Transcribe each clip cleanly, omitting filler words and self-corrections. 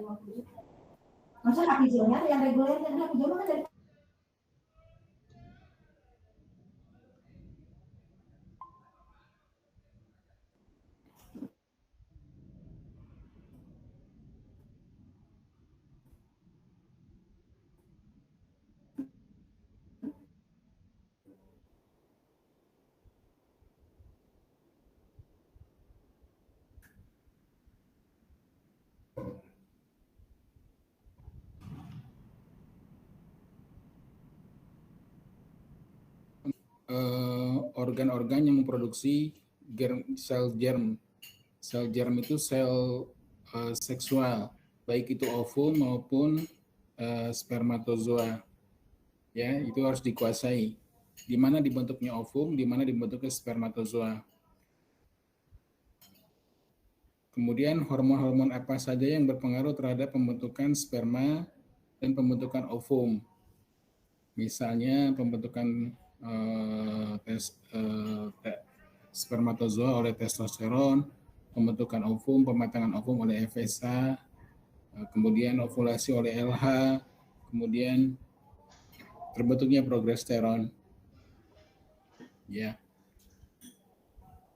Maksudnya hak hijaunya yang reguler dan hak hijau kan dari organ-organ yang memproduksi sel germ. Sel germ itu sel seksual, baik itu ovum maupun spermatozoa. Ya, itu harus dikuasai. Di mana dibentuknya ovum, di mana dibentuknya spermatozoa. Kemudian hormon-hormon apa saja yang berpengaruh terhadap pembentukan sperma dan pembentukan ovum. Misalnya pembentukan spermatozoa oleh testosteron, pembentukan ovum, pematangan ovum oleh FSH, kemudian ovulasi oleh LH, kemudian terbentuknya progesteron. Ya.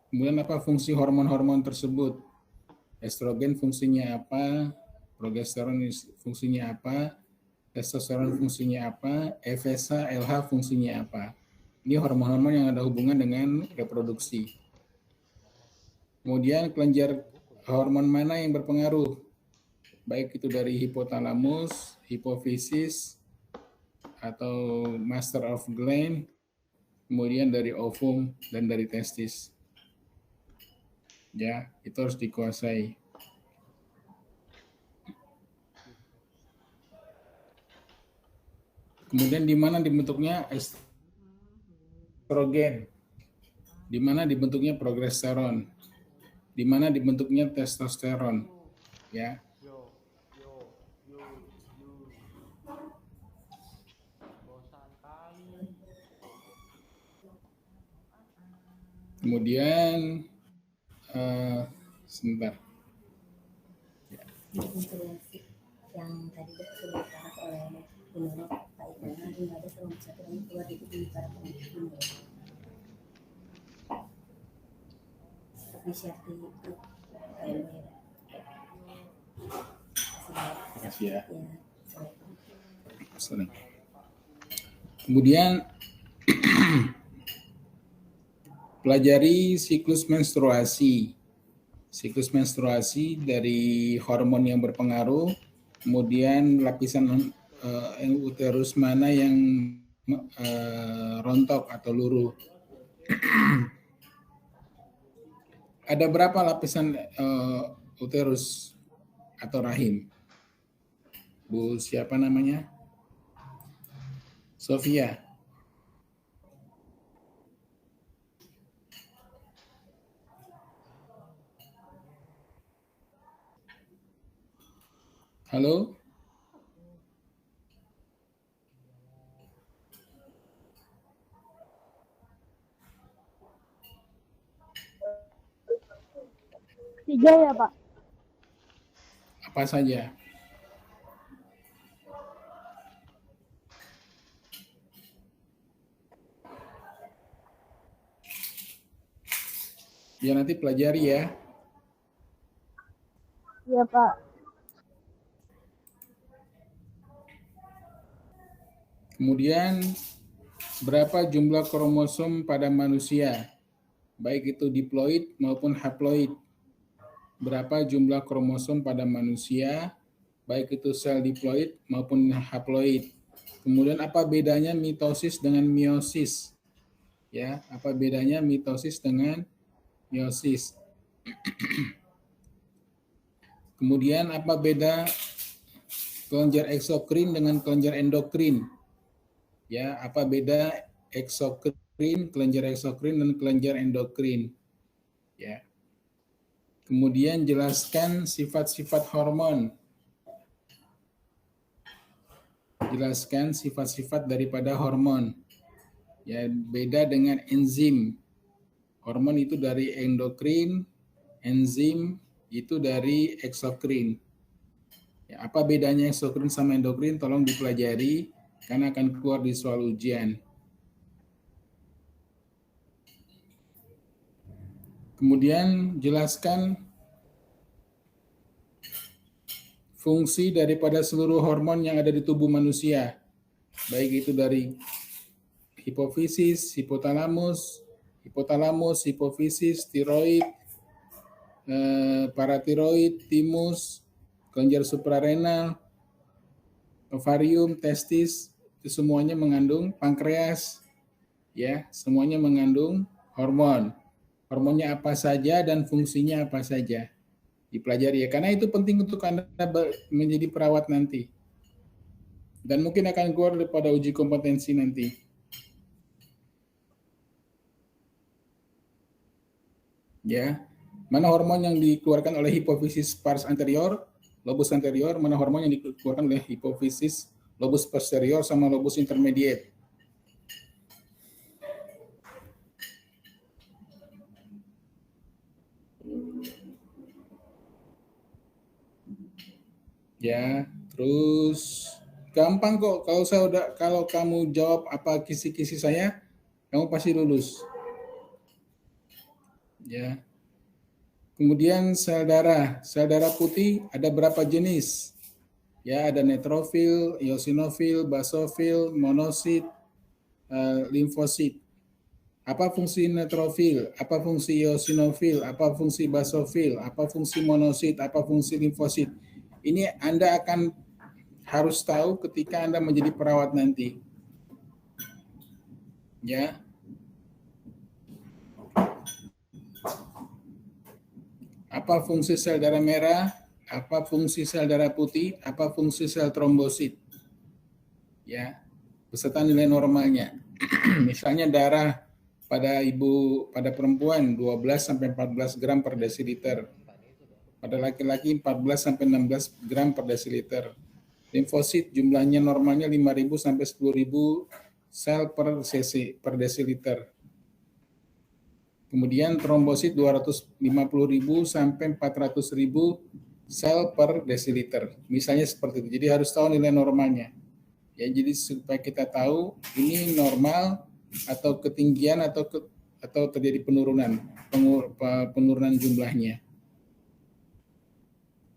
Kemudian apa fungsi hormon-hormon tersebut? Estrogen fungsinya apa? Progesteron fungsinya apa? Testosteron fungsinya apa? FSH, LH fungsinya apa? Ini hormon-hormon yang ada hubungan dengan reproduksi. Kemudian kelenjar hormon mana yang berpengaruh? Baik itu dari hipotalamus, hipofisis, atau master of gland, kemudian dari ovum dan dari testis. Ya, itu harus dikuasai. Kemudian di mana dibentuknya estrogen? Di mana dibentuknya progesteron? Di mana dibentuknya testosteron? Ya. Kemudian sebentar. Yang tadi sudah dibahas oleh menurut Pak Iqbal, di ada selama 1 tahun keluar itu di para peneliti inisiatif itu Makasih ya. Kemudian pelajari siklus menstruasi. Siklus menstruasi dari hormon yang berpengaruh, kemudian lapisan uterus mana yang rontok atau luruh. Ada berapa lapisan uterus atau rahim? Bu siapa namanya? Sofia. Halo? Tiga ya, Pak? Apa saja? Ya nanti pelajari ya. Iya, Pak. Kemudian berapa jumlah kromosom pada manusia? Baik itu diploid maupun haploid. Berapa jumlah kromosom pada manusia? Baik itu sel diploid maupun haploid. Kemudian apa bedanya mitosis dengan meiosis? Ya, apa bedanya mitosis dengan meiosis? Kemudian apa beda kelenjar eksokrin dengan kelenjar endokrin? Ya, apa beda eksokrin, kelenjar eksokrin dan kelenjar endokrin? Ya. Kemudian jelaskan sifat-sifat hormon. Jelaskan sifat-sifat daripada hormon. Ya, beda dengan enzim. Hormon itu dari endokrin, enzim itu dari eksokrin. Ya, apa bedanya eksokrin sama endokrin? Tolong dipelajari karena akan keluar di soal ujian. Kemudian jelaskan fungsi daripada seluruh hormon yang ada di tubuh manusia, baik itu dari hipofisis, hipotalamus, hipofisis, tiroid, paratiroid, timus, kelenjar suprarenal, ovarium, testis, itu semuanya mengandung pankreas, ya, semuanya mengandung hormon. Hormonnya apa saja dan fungsinya apa saja. Dipelajari ya, karena itu penting untuk Anda menjadi perawat nanti. Dan mungkin akan keluar daripada uji kompetensi nanti. Ya, mana hormon yang dikeluarkan oleh hipofisis pars anterior, lobus anterior, mana hormon yang dikeluarkan oleh hipofisis lobus posterior sama lobus intermediate. Ya, terus gampang kok kalau kamu jawab apa kisi-kisi saya, kamu pasti lulus. Ya. Kemudian sel darah putih ada berapa jenis? Ya, ada neutrofil, eosinofil, basofil, monosit, limfosit. Apa fungsi neutrofil? Apa fungsi eosinofil? Apa fungsi basofil? Apa fungsi monosit? Apa fungsi limfosit? Ini Anda akan harus tahu ketika Anda menjadi perawat nanti. Ya. Apa fungsi sel darah merah? Apa fungsi sel darah putih? Apa fungsi sel trombosit? Ya, beserta nilai normalnya. Misalnya darah pada perempuan 12 sampai 14 gram per desiliter. Pada laki-laki 14 sampai 16 gram per desiliter. Limfosit jumlahnya normalnya 5.000 sampai 10.000 sel per cc per desiliter. Kemudian trombosit 250.000 sampai 400.000 sel per desiliter. Misalnya seperti itu. Jadi harus tahu nilai normalnya. Ya, jadi supaya kita tahu ini normal atau ketinggian atau terjadi penurunan jumlahnya.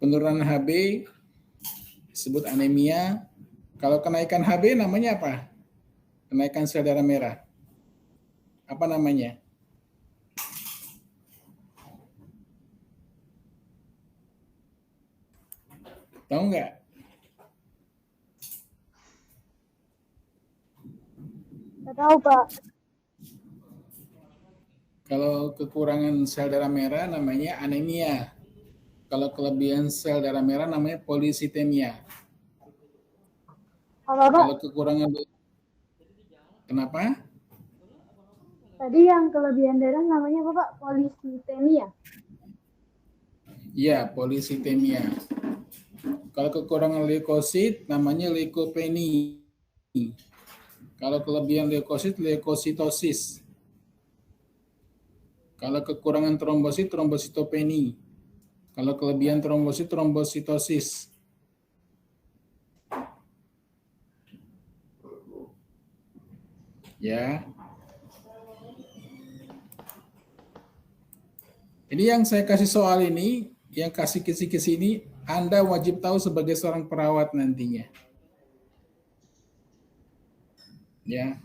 Penurunan HB disebut anemia. Kalau kenaikan HB namanya apa? Kenaikan sel darah merah. Apa namanya? Tahu nggak? Nggak tahu, Pak. Kalau kekurangan sel darah merah namanya anemia. Kalau kelebihan sel darah merah namanya polisitemia. Apa, Pak? Kalau kekurangan, kenapa? Tadi yang kelebihan darah namanya apa, Pak? Polisitemia. Iya, polisitemia. Kalau kekurangan leukosit namanya leukopenia. Kalau kelebihan leukosit, leukositosis. Kalau kekurangan trombosit, trombositopenia. Kalau kelebihan trombosit, trombositosis. Ya. Ini yang saya kasih soal ini, yang kasih kisi-kisi ini, Anda wajib tahu sebagai seorang perawat nantinya. Ya.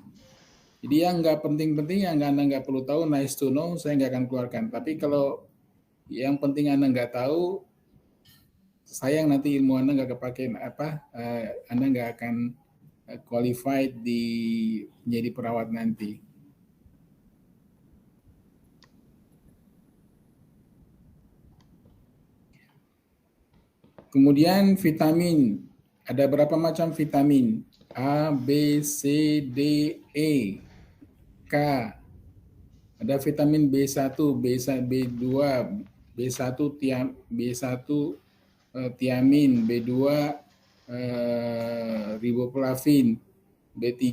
Jadi yang nggak penting-penting, yang Anda nggak perlu tahu, nice to know, saya nggak akan keluarkan. Tapi kalau yang penting Anda nggak tahu, sayang nanti ilmu Anda nggak kepake Anda nggak akan qualified menjadi perawat nanti. Kemudian vitamin, ada berapa macam vitamin? A, B, C, D, E, K. Ada vitamin B1, B2, B1 tiamin, B2 riboflavin, B3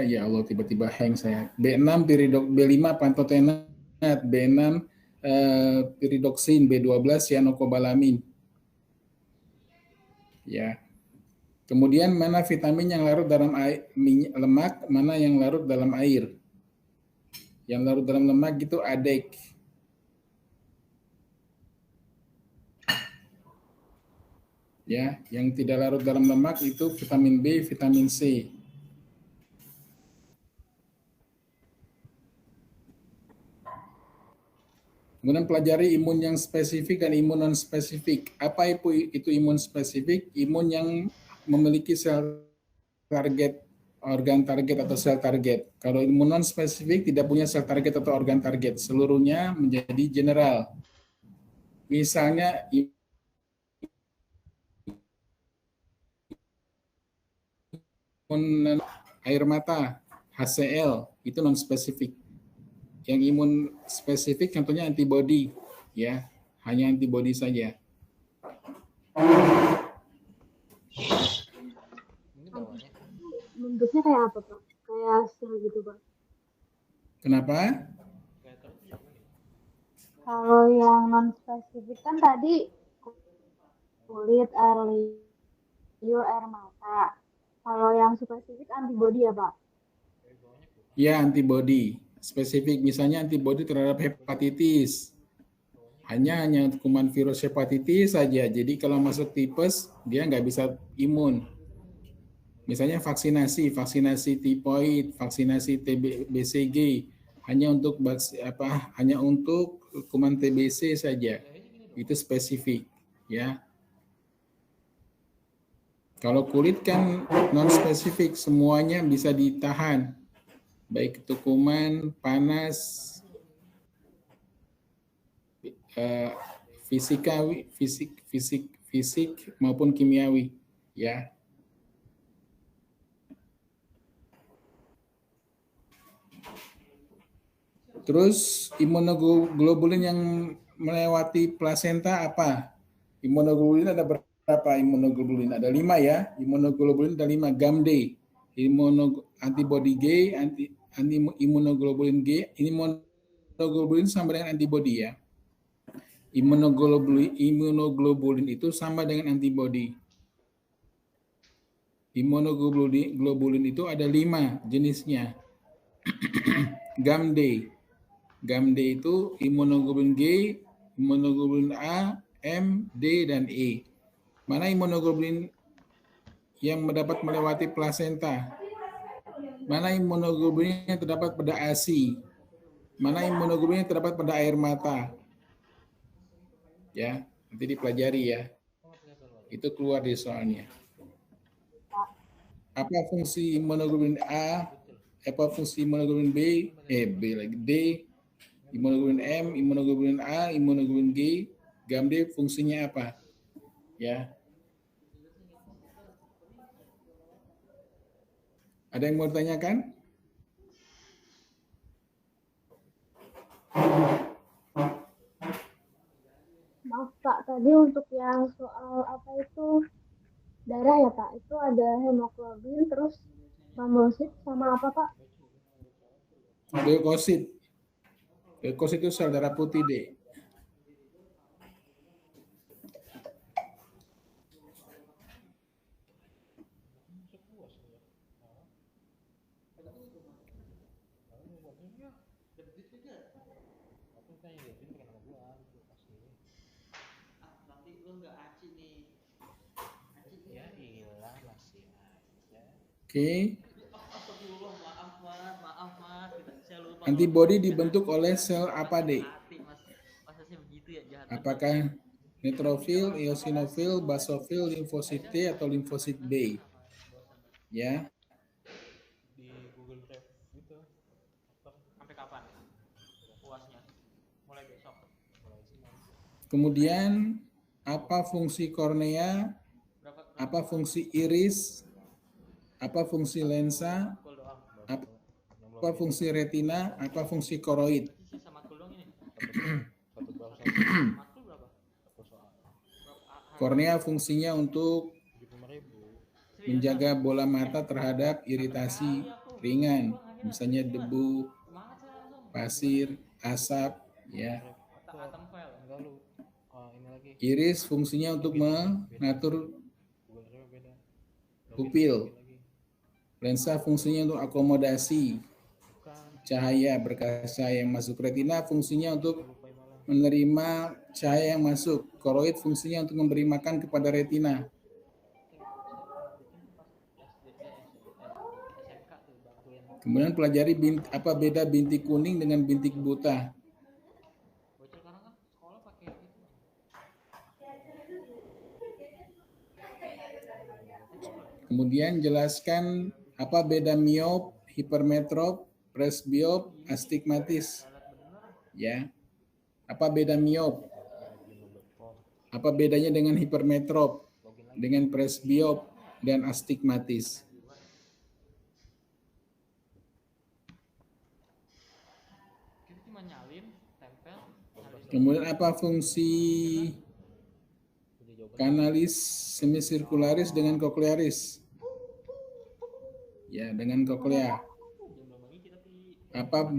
ya Allah tiba-tiba hang saya. B6 piridok, B5 pantotenat, B6 piridoksin, B12, cyanocobalamin. Ya. Kemudian mana vitamin yang larut dalam lemak, mana yang larut dalam air. Yang larut dalam lemak itu ADEK. Ya, yang tidak larut dalam lemak itu vitamin B, vitamin C. Kemudian pelajari imun yang spesifik dan imun non spesifik. Apa itu imun spesifik? Imun yang memiliki sel target, organ target atau sel target. Kalau imun non spesifik tidak punya sel target atau organ target, seluruhnya menjadi general. Misalnya imun air mata, HCl, itu non spesifik. Yang imun spesifik contohnya antibody, ya, hanya antibody saja. Bentuknya kayak apa, Pak? Kayak sel gitu, Pak. Kenapa? Kalau yang non spesifik kan tadi kulit, air liur, air mata. Kalau yang spesifik antibody ya, Pak? Ya, antibody. Spesifik misalnya antibody terhadap hepatitis. Hanya kuman virus hepatitis saja. Jadi kalau masuk tipes, dia nggak bisa imun. Misalnya vaksinasi tipoid, vaksinasi BCG, hanya untuk kuman TBC saja. Itu spesifik, ya. Kalau kulit kan non spesifik, semuanya bisa ditahan. Baik itu kuman, panas, fisik maupun kimiawi, ya. Terus imunoglobulin yang melewati plasenta apa? Imunoglobulin ada berapa imunoglobulin? Ada 5 ya. Imunoglobulin ada 5. GAMD, antibody G, imunoglobulin G. Imunoglobulin sama dengan antibody ya. Imunoglobulin itu sama dengan antibody. Imunoglobulin itu ada 5 jenisnya. GAMD itu imunoglobulin G, imunoglobulin A, M, D, dan E. Mana imunoglobulin yang mendapat melewati plasenta? Mana imunoglobulin yang terdapat pada ASI? Mana imunoglobulin yang terdapat pada air mata? Ya, nanti dipelajari ya. Itu keluar di soalnya. Apa fungsi imunoglobulin A? Apa fungsi imunoglobulin B? B lagi D. Imunoglobulin M, imunoglobulin A, imunoglobulin G, GAMD fungsinya apa? Ya. Ada yang mau ditanyakan? Maaf, Pak. Tadi untuk yang soal apa itu darah ya, Pak? Itu ada hemoglobin, terus trombosit sama apa, Pak? Leukosit. Leukosit itu sel darah putih, D. Oke. Antibodi dibentuk oleh sel apa, D? Apakah neutrofil, eosinofil, basofil, limfosit T atau limfosit B? Ya. Di Google Drive gitu. Sampai kapan? Puasnya. Mulai besok. Kemudian apa fungsi kornea? Apa fungsi iris? Apa fungsi lensa? Apa fungsi retina? Apa fungsi koroid? Kornea fungsinya untuk menjaga bola mata terhadap iritasi ringan, misalnya debu, pasir, asap, ya. atom file. Enggak lu. Ini lagi. Iris fungsinya untuk mengatur Google Drive beda. pupil. Lagi. Lensa fungsinya untuk akomodasi Bukan. cahaya, berkas cahaya yang masuk. Retina fungsinya untuk Lupa malah. menerima cahaya yang masuk. Koroid fungsinya untuk memberi makan kepada retina. SMK tuh bangku yang Kemudian pelajari apa beda bintik kuning dengan bintik buta. bocor sekarang kan sekolah pakai itu. Kemudian jelaskan apa beda miop, hipermetrop, presbiop, astigmatis. Ya. Apa beda miop? Apa bedanya dengan hipermetrop, dengan presbiop dan astigmatis? Kita cuma nyalin, tempel, nyalin. Kemudian apa fungsi kanalis semisirkularis dengan koklearis? Ya, dengan koklea. Apa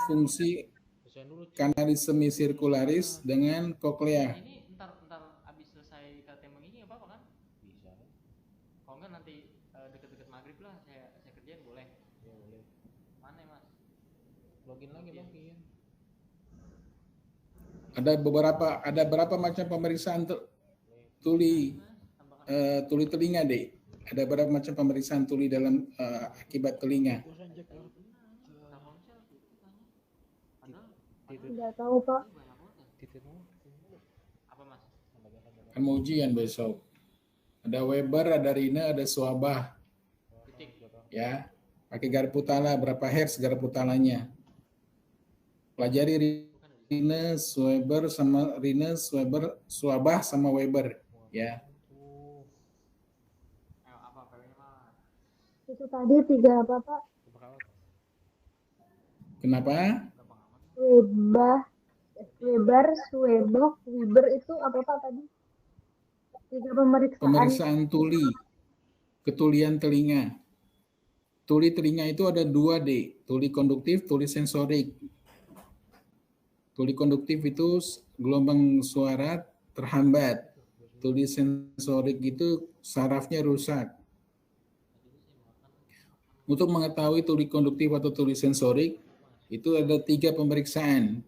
fungsi kanalis semisirkularis dengan koklea? Ini ntar abis selesai KTM ini nggak apa-apa kan? Bisa. Kalau nggak nanti deket-deket maghrib lah saya kerjain boleh. Ya boleh. Mana mas? Login lagi login. Ada berapa macam pemeriksaan tuli telinga, Dek? Ada berapa macam pemeriksaan tuli dalam akibat telinga? Tidak tahu Pak. Apa mas? Kan mau ujian besok. Ada Weber, ada Rina, ada Swabah. Titik. Ya, pakai garpu tala, berapa hertz garpu talanya? Pelajari Rina, Swabah sama Weber. Ya. Apa PW-nya mas? Itu tadi 3 apa Pak? Kenapa? Weber, Swebok, Weber itu apa Pak tadi? 3 pemeriksaan. Pemeriksaan tuli, ketulian telinga. Tuli telinga itu ada 2D, tuli konduktif, tuli sensorik. Tuli konduktif itu gelombang suara terhambat. Tuli sensorik itu sarafnya rusak. Untuk mengetahui tuli konduktif atau tuli sensorik, itu ada 3 pemeriksaan.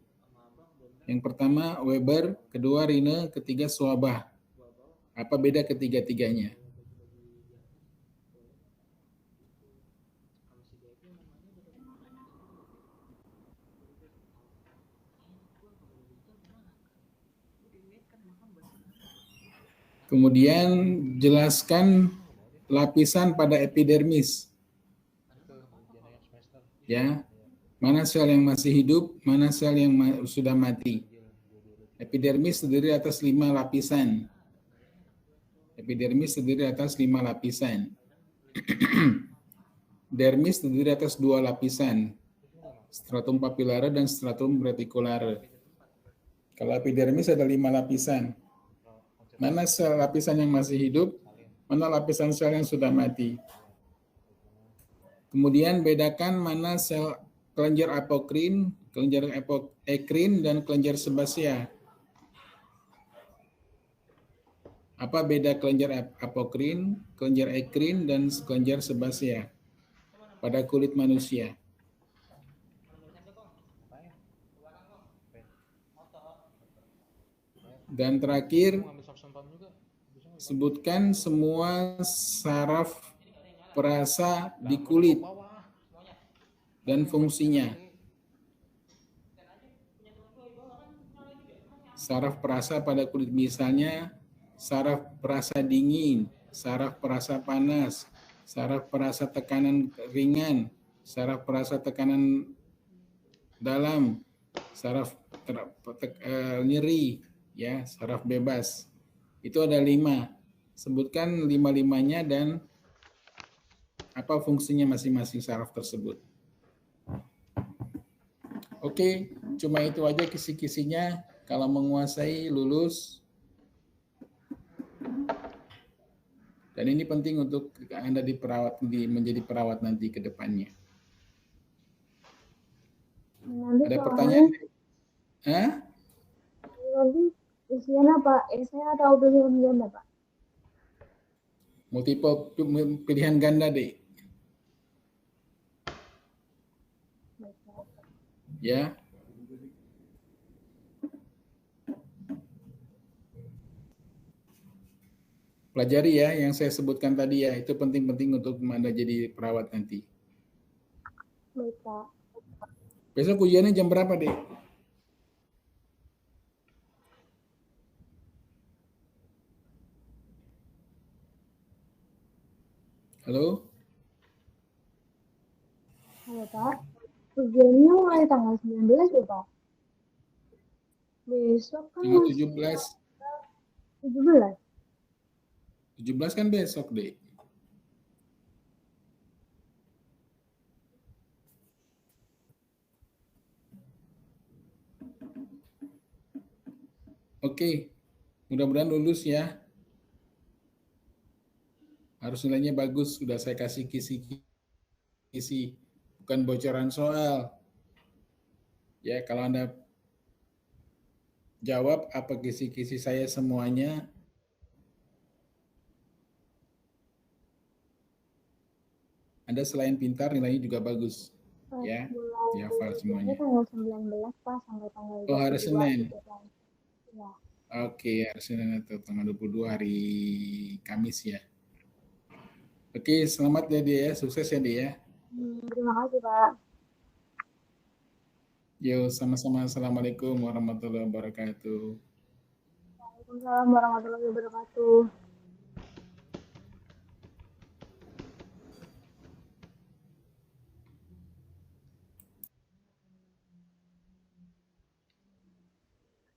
Yang pertama Weber, kedua Rina, ketiga Swabah. Apa beda ketiga-tiganya? Kemudian jelaskan lapisan pada epidermis. Ya, mana sel yang masih hidup, mana sel yang sudah mati. Epidermis terdiri atas 5 lapisan. Epidermis terdiri atas 5 lapisan. Dermis terdiri atas 2 lapisan. Stratum papillare dan stratum reticulare. Kalau epidermis ada 5 lapisan. Mana sel lapisan yang masih hidup, mana lapisan sel yang sudah mati. Kemudian bedakan mana sel kelenjar apokrin, kelenjar ekrin, dan kelenjar sebasea. Apa beda kelenjar apokrin, kelenjar ekrin, dan kelenjar sebasea pada kulit manusia? Dan terakhir, sebutkan semua saraf perasa di kulit dan fungsinya. Saraf perasa pada kulit misalnya saraf perasa dingin, saraf perasa panas, saraf perasa tekanan ringan, saraf perasa tekanan dalam, saraf nyeri, ya, saraf bebas. Itu ada 5. Sebutkan 5-5-nya dan apa fungsinya masing-masing saraf tersebut. Oke, cuma itu aja kisi-kisinya. Kalau menguasai, lulus. Dan ini penting untuk Anda menjadi perawat nanti ke depannya. Nanti Ada soalnya pertanyaan? Hah? Nanti isinya apa? Esai atau pilihan ganda, Pak? Multiple pilihan ganda, Dek. Baik, Pak. Ya. Pelajari ya yang saya sebutkan tadi ya, itu penting-penting untuk Anda jadi perawat nanti. Baik, Pak. Besok ujiannya jam berapa, Dek? Halo? Halo, Pak. Ujiannya mulai tanggal 19 ya, Pak? Besok kan Tanggal masih 17. 17. 17 kan besok, Dek. Oke, mudah-mudahan lulus ya. Harus nilainya bagus, sudah saya kasih kisi-kisi, bukan bocoran soal. Ya, kalau Anda jawab apa kisi-kisi saya semuanya, Anda selain pintar, nilainya juga bagus. Pas Ya, mulai dihafal ujiannya semuanya. tanggal 19, Pak, sampai tanggal Oh, hari 22 Senin. gitu kan. Ya. Oke, hari Senin atau tanggal 22 hari Kamis ya. Oke, selamat ya dia ya, sukses ya dia ya. Terima kasih, Pak. Yo, sama-sama. Assalamualaikum warahmatullahi wabarakatuh. Waalaikumsalam warahmatullahi wabarakatuh.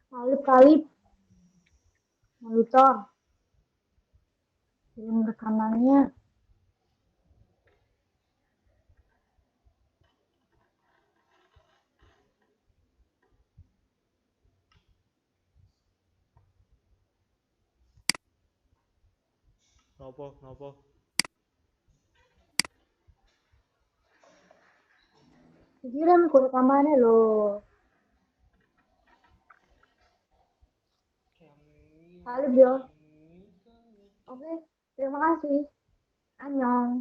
Kalip-kalip, monitor, kirim rekanannya. Ngopo. Kirim ke rekamannya loh. Kalip, yo. Oke, terima kasih. Annyeong.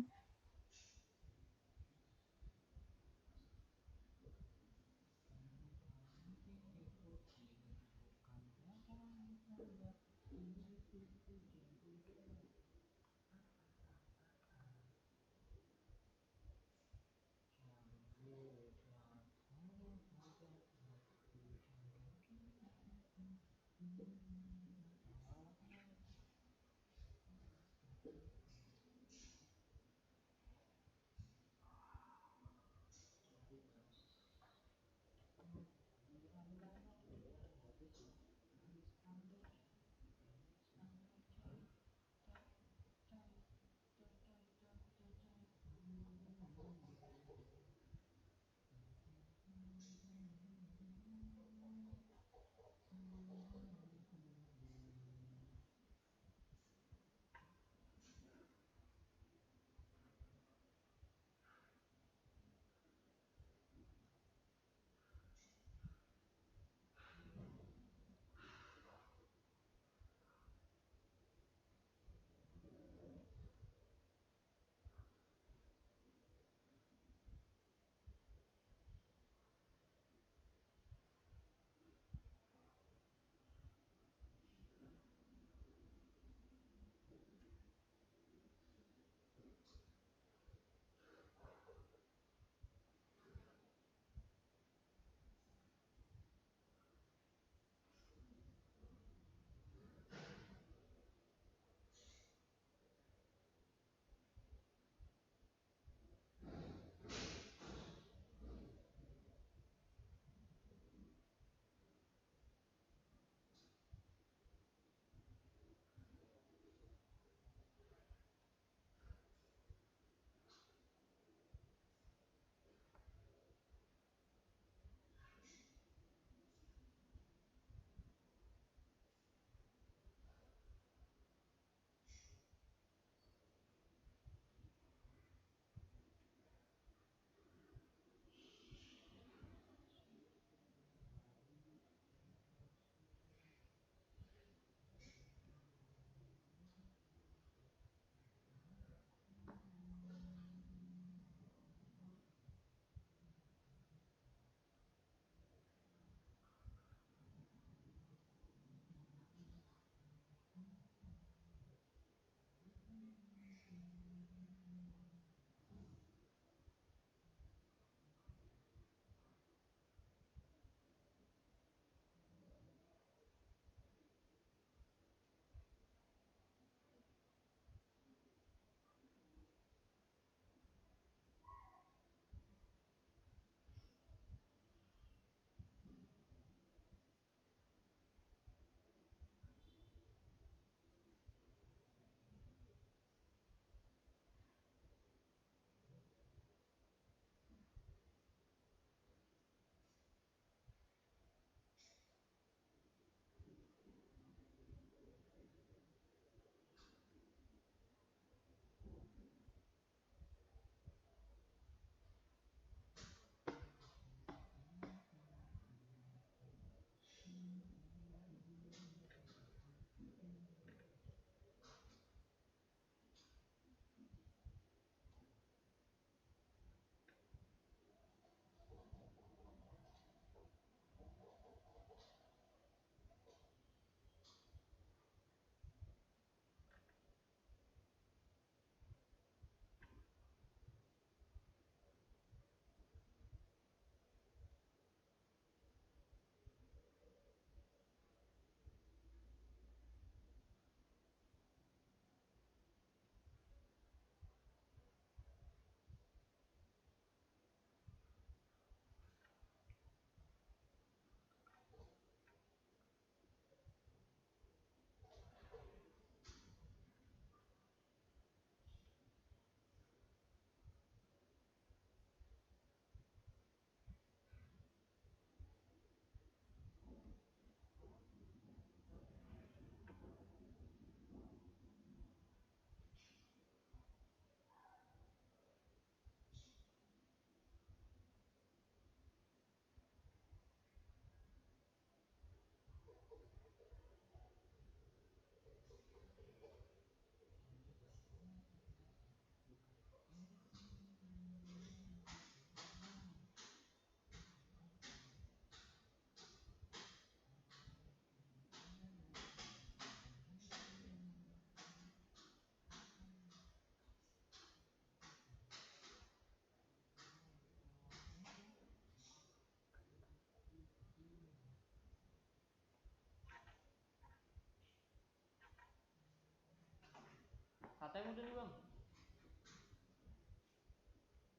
yang udah nih bang.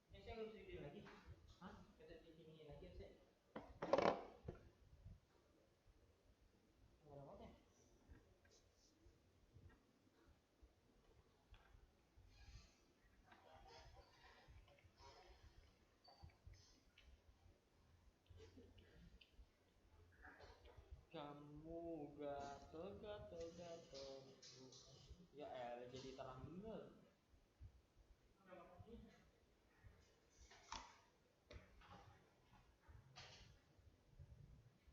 Ini saya harus bikin lagi. Hah? Kita bikin lagi saya. Nggak ada apa-apa. Kamu gatel. Ya elah jadi terang bener.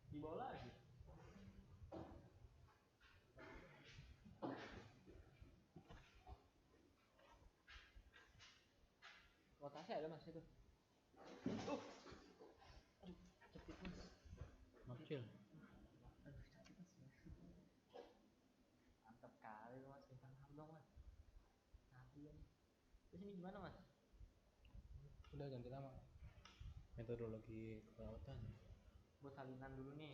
Dibawa lagi. Oh, tasnya ada mas itu. Aduh, cepet mas. Makcil. Aduh, cepet mas. Mantap kali mas, minta maaf dong mas. Tapi ya. Terus ini gimana mas? Udah ganti nama. Metodologi kelautan. Buat salinan dulu nih.